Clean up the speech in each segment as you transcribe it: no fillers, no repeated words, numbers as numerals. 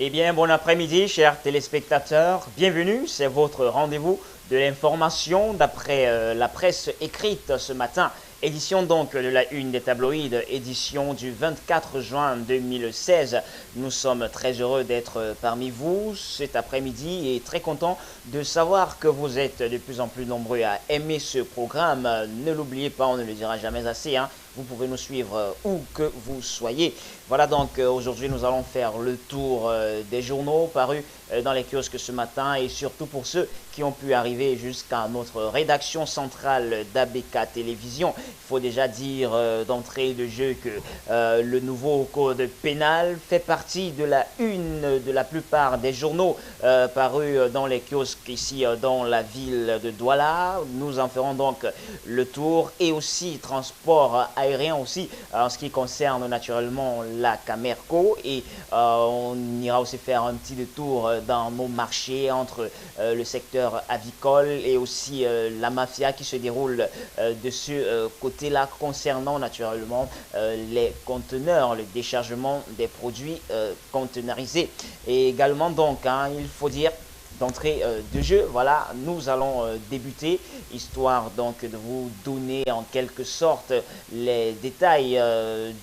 Eh bien, bon après-midi, chers téléspectateurs. Bienvenue, c'est votre rendez-vous de l'information d'après la presse écrite ce matin. Édition donc de la une des tabloïds, édition du 24 juin 2016. Nous sommes très heureux d'être parmi vous cet après-midi et très contents de savoir que vous êtes de plus en plus nombreux à aimer ce programme. Ne l'oubliez pas, on ne le dira jamais assez, hein. Vous pouvez nous suivre où que vous soyez. Voilà donc aujourd'hui nous allons faire le tour des journaux parus dans les kiosques ce matin et surtout pour ceux qui ont pu arriver jusqu'à notre rédaction centrale d'ABK Télévision. Il faut déjà dire d'entrée de jeu que le nouveau code pénal fait partie de la une de la plupart des journaux parus dans les kiosques ici dans la ville de Douala. Nous en ferons donc le tour et aussi transport aérien aussi en ce qui concerne naturellement la Camerco et on ira aussi faire un petit détour dans nos marchés entre le secteur avicole et aussi la mafia qui se déroule de ce côté-là concernant naturellement les conteneurs, le déchargement des produits conteneurisés. Et également donc, hein, il faut dire d'entrée de jeu, voilà, nous allons débuter, histoire donc de vous donner en quelque sorte les détails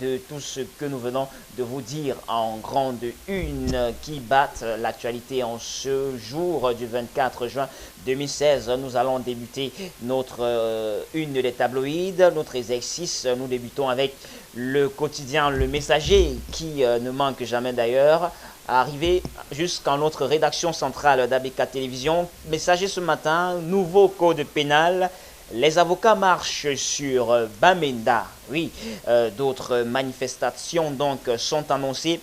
de tout ce que nous venons de vous dire en grande une qui battent l'actualité en ce jour du 24 juin 2016. Nous allons débuter notre une des tabloïds, notre exercice. Nous débutons avec le quotidien Le Messager qui ne manque jamais d'ailleurs arrivé jusqu'à notre rédaction centrale d'ABK Télévision. Messager ce matin, nouveau code pénal. Les avocats marchent sur Bamenda. Oui, d'autres manifestations donc sont annoncées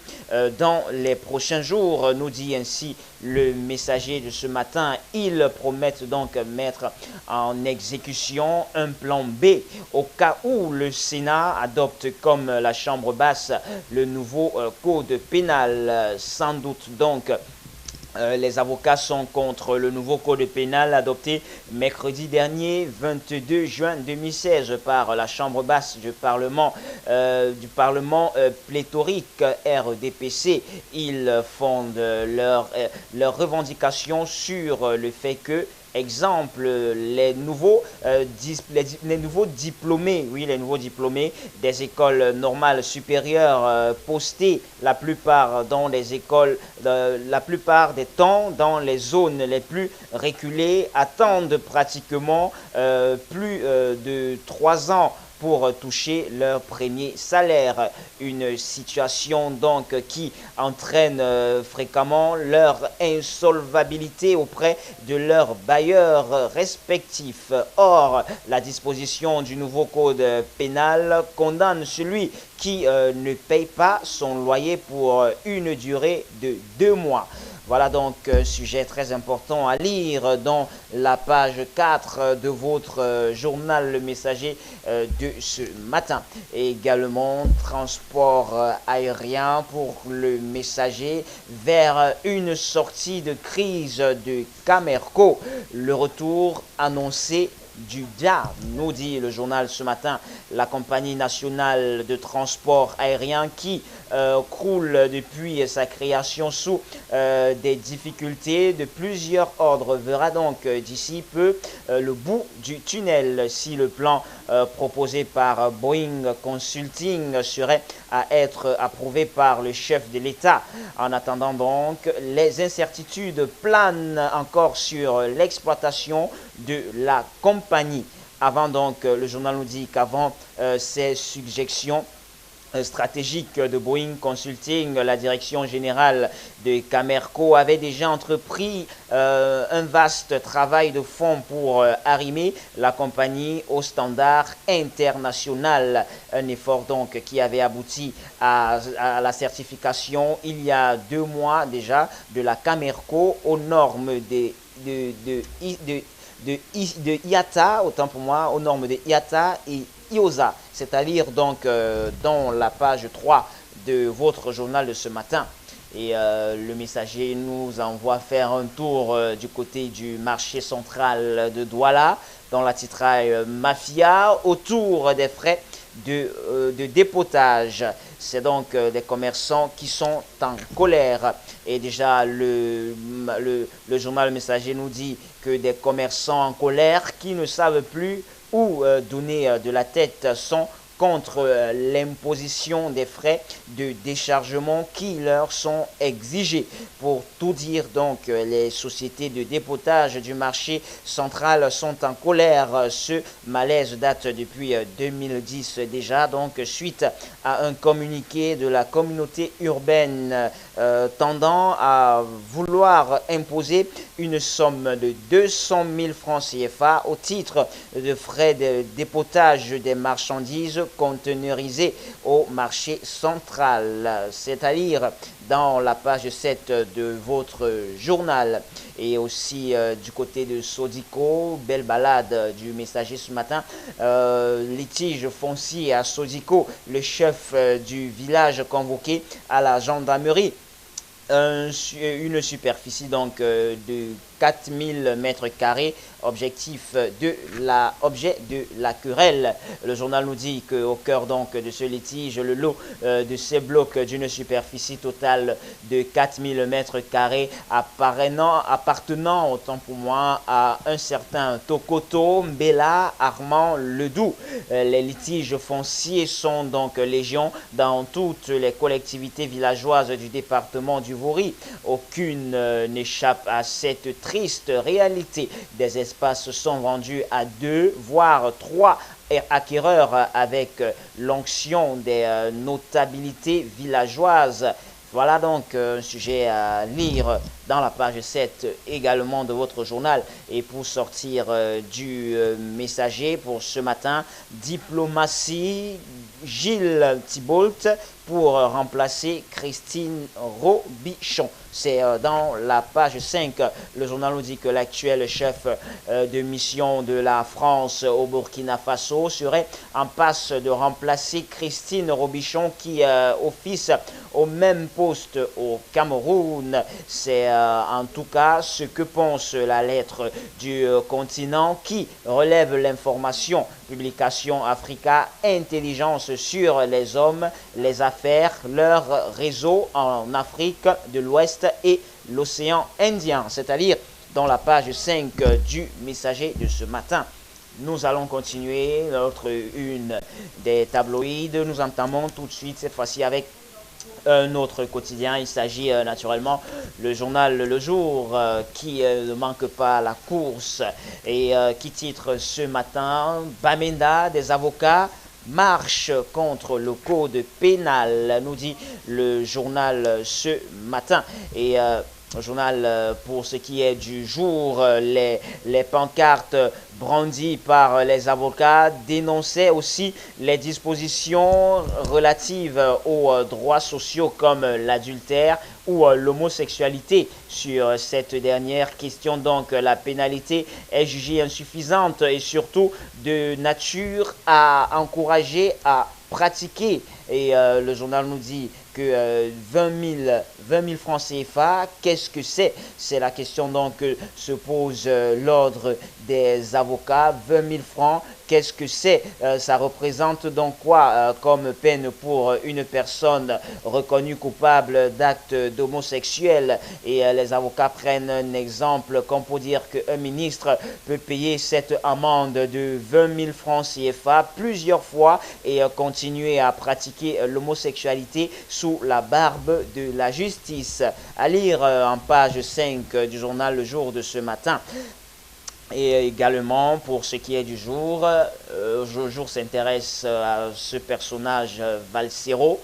dans les prochains jours, nous dit ainsi le messager de ce matin. Ils promettent donc mettre en exécution un plan B au cas où le Sénat adopte comme la Chambre basse le nouveau code pénal. Sans doute donc les avocats sont contre le nouveau code pénal adopté mercredi dernier, 22 juin 2016, par la Chambre basse du Parlement pléthorique RDPC. Ils fondent leurs revendications sur le fait que exemple, les nouveaux diplômés, oui, les nouveaux diplômés des écoles normales supérieures postés la plupart dans les écoles, la plupart des temps dans les zones les plus reculées attendent pratiquement plus de 3 ans pour toucher leur premier salaire. Une situation donc qui entraîne fréquemment leur insolvabilité auprès de leurs bailleurs respectifs. Or, la disposition du nouveau code pénal condamne celui qui ne paye pas son loyer pour une durée de 2 mois. Voilà donc un sujet très important à lire dans la page 4 de votre journal Le Messager de ce matin. Et également, transport aérien pour le Messager vers une sortie de crise de Camerco. Le retour annoncé du DIA, nous dit le journal ce matin. La compagnie nationale de transport aérien qui croule depuis sa création sous des difficultés de plusieurs ordres verra donc d'ici peu le bout du tunnel si le plan proposé par Boeing Consulting serait à être approuvé par le chef de l'État. En attendant donc, les incertitudes planent encore sur l'exploitation de la compagnie. Avant donc, le journal nous dit qu'avant ces suggestions stratégique de Boeing Consulting, la direction générale de Camerco avait déjà entrepris un vaste travail de fond pour arrimer la compagnie au standard international. Un effort donc qui avait abouti à la certification il y a 2 mois déjà de la Camerco aux normes de IATA, autant pour moi, aux normes de IATA et IOSA, c'est-à-dire donc dans la page 3 de votre journal de ce matin. Et le messager nous envoie faire un tour du côté du marché central de Douala dans la titraille Mafia autour des frais de dépotage. C'est donc des commerçants qui sont en colère. Et déjà, le journal Le Messager nous dit que des commerçants en colère qui ne savent plus où donner de la tête sont contre l'imposition des frais de déchargement qui leur sont exigés. Pour tout dire, donc, les sociétés de dépotage du marché central sont en colère. Ce malaise date depuis 2010 déjà, donc suite à un communiqué de la communauté urbaine tendant à vouloir imposer une somme de 200 000 francs CFA au titre de frais de dépotage des marchandises conteneurisées au marché central, c'est-à-dire dans la page 7 de votre journal. Et aussi du côté de Sodico, belle balade du Messager ce matin, litige foncier à Sodico, le chef du village convoqué à la gendarmerie. Une superficie donc de 4000 mètres carrés, objet de la querelle. Le journal nous dit qu'au cœur donc de ce litige, le lot de ces blocs d'une superficie totale de 4000 mètres carrés appartenant autant pour moi à un certain Tokoto Mbela Armand Ledoux. Les litiges fonciers sont donc légion dans toutes les collectivités villageoises du département du Vaury. Aucune n'échappe à cette triste réalité. Des espaces sont vendus à 2, voire 3 acquéreurs avec l'onction des notabilités villageoises. Voilà donc un sujet à lire dans la page 7 également de votre journal. Et pour sortir du Messager pour ce matin, diplomatie, Gilles Thibault pour remplacer Christine Robichon. C'est dans la page 5. Le journal nous dit que l'actuel chef de mission de la France au Burkina Faso serait en passe de remplacer Christine Robichon qui officie au même poste au Cameroun. C'est en tout cas ce que pense la lettre du continent qui relève l'information. Publication Africa Intelligence sur les hommes, les affaires, leur réseau en Afrique de l'Ouest et l'océan Indien, c'est-à-dire dans la page 5 du Messager de ce matin. Nous allons continuer notre une des tabloïds. Nous entamons tout de suite cette fois-ci avec un autre quotidien. Il s'agit naturellement le journal Le Jour qui ne manque pas la course et qui titre ce matin Bamenda des avocats marche contre le code pénal, nous dit le journal ce matin. Et le journal, pour ce qui est du jour, les pancartes brandies par les avocats dénonçaient aussi les dispositions relatives aux droits sociaux comme l'adultère ou l'homosexualité. Sur cette dernière question, donc, la pénalité est jugée insuffisante et surtout de nature à encourager à pratiquer. Et le journal nous dit que 20 000 francs CFA, qu'est-ce que c'est? C'est la question donc que se pose l'ordre des avocats. 20 000 francs, qu'est-ce que c'est? Ça représente donc quoi comme peine pour une personne reconnue coupable d'actes d'homosexuel? Et les avocats prennent un exemple comme pour dire qu'un ministre peut payer cette amende de 20 000 francs CFA plusieurs fois et continuer à pratiquer l'homosexualité sous la barbe de la justice. À lire en page 5 du journal Le Jour de ce matin. Et également, pour ce qui est du jour, le jour s'intéresse à ce personnage Valsero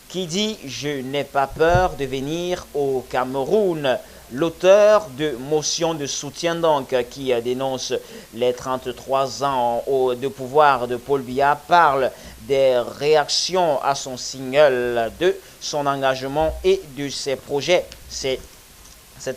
qui dit « Je n'ai pas peur de venir au Cameroun ». L'auteur de motion de soutien donc qui dénonce les 33 ans de pouvoir de Paul Biya parle des réactions à son single, de son engagement et de ses projets. C'est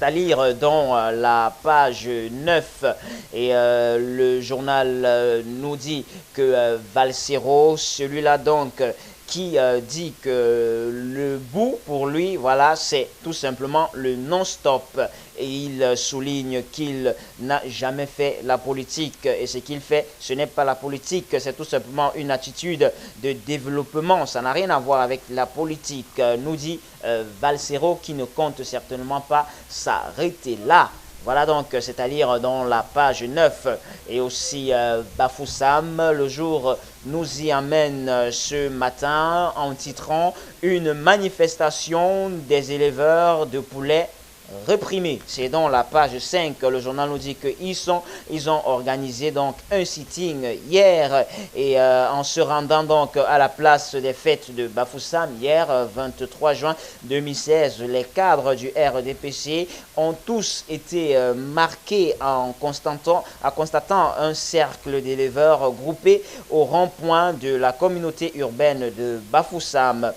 à lire dans la page 9 et le journal nous dit que Valsero, celui-là donc qui dit que le bout pour lui, voilà, c'est tout simplement le non-stop. et il souligne qu'il n'a jamais fait la politique et ce qu'il fait, ce n'est pas la politique, c'est tout simplement une attitude de développement, ça n'a rien à voir avec la politique, nous dit Valsero, qui ne compte certainement pas s'arrêter là. Voilà donc, c'est à lire dans la page 9 et aussi Bafoussam, le jour nous y amène ce matin en titrant une manifestation des éleveurs de poulets réprimés. C'est dans la page 5, le journal nous dit qu'ils ont organisé donc un sitting hier et en se rendant donc à la place des fêtes de Bafoussam hier 23 juin 2016, les cadres du RDPC ont tous été marqués en constatant un cercle d'éleveurs groupés au rond-point de la communauté urbaine de Bafoussam,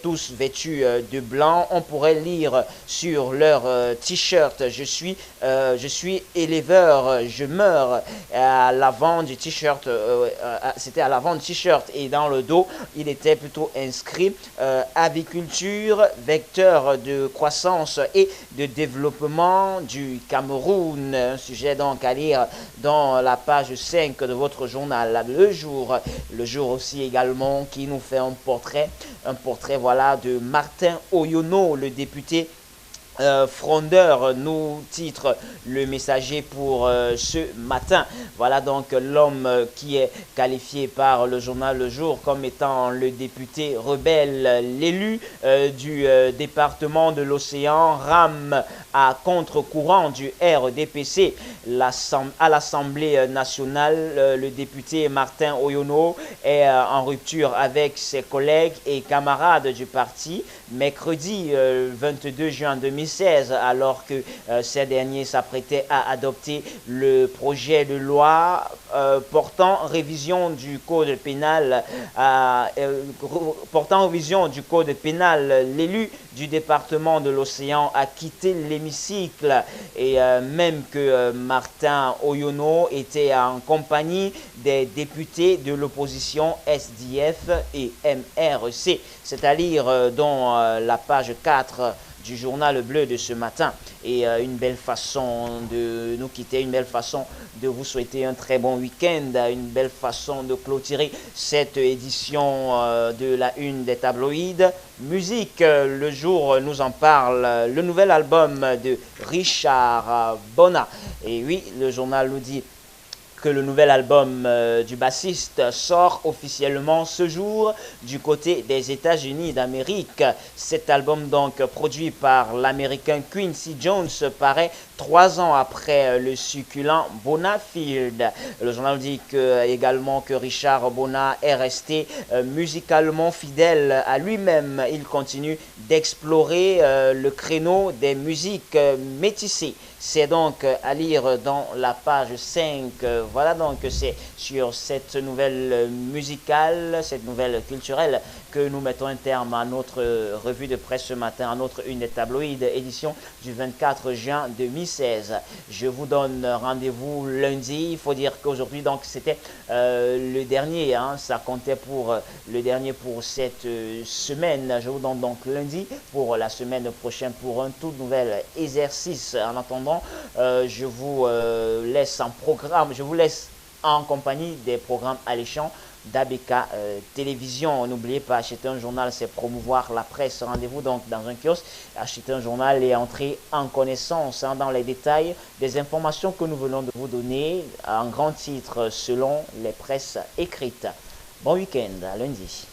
tous vêtus de blanc. On pourrait lire sur leur t-shirt je suis éleveur, je meurs à l'avant du t-shirt, c'était à l'avant du t-shirt et dans le dos il était plutôt inscrit aviculture, vecteur de croissance et de développement du Cameroun, un sujet donc à lire dans la page 5 de votre journal Le Jour aussi également, qui nous fait un portrait voilà de Martin Oyono, le député frondeur, nous titre le Messager pour ce matin. Voilà donc l'homme qui est qualifié par le journal Le Jour comme étant le député rebelle, l'élu du département de l'Océan, rame à contre-courant du RDPC. À l'Assemblée nationale, le député Martin Oyono est en rupture avec ses collègues et camarades du parti mercredi 22 juin 2016, alors que ces derniers s'apprêtaient à adopter le projet de loi portant révision du code pénal. L'élu du département de l'Océan a quitté l'hémicycle et même que Martin Oyono était en compagnie des députés de l'opposition SDF et MRC. C'est à lire dans la page 4 du journal bleu de ce matin. Et une belle façon de nous quitter, une belle façon de vous souhaiter un très bon week-end, une belle façon de clôturer cette édition de la une des tabloïds. Musique, Le Jour nous en parle, le nouvel album de Richard Bona. Et oui, le journal nous dit que le nouvel album du bassiste sort officiellement ce jour du côté des États-Unis d'Amérique. Cet album, donc produit par l'américain Quincy Jones, paraît 3 ans après le succulent Bona Field. Le journal dit également que Richard Bona est resté musicalement fidèle à lui-même. Il continue d'explorer le créneau des musiques métissées. C'est donc à lire dans la page 5. Voilà donc, c'est sur cette nouvelle musicale, cette nouvelle culturelle que nous mettons un terme à notre revue de presse ce matin, à notre une des tabloïds, édition du 24 juin 2016. Je vous donne rendez-vous lundi. Il faut dire qu'aujourd'hui, donc, c'était le dernier, ça comptait pour le dernier pour cette semaine. Je vous donne donc lundi pour la semaine prochaine pour un tout nouvel exercice. En attendant, je vous laisse en programme, je vous laisse en compagnie des programmes alléchants d'ABK Télévision. N'oubliez pas, acheter un journal, c'est promouvoir la presse. Rendez-vous donc dans un kiosque, acheter un journal et entrer en connaissance dans les détails des informations que nous venons de vous donner en grand titre selon les presses écrites. Bon week-end, à lundi.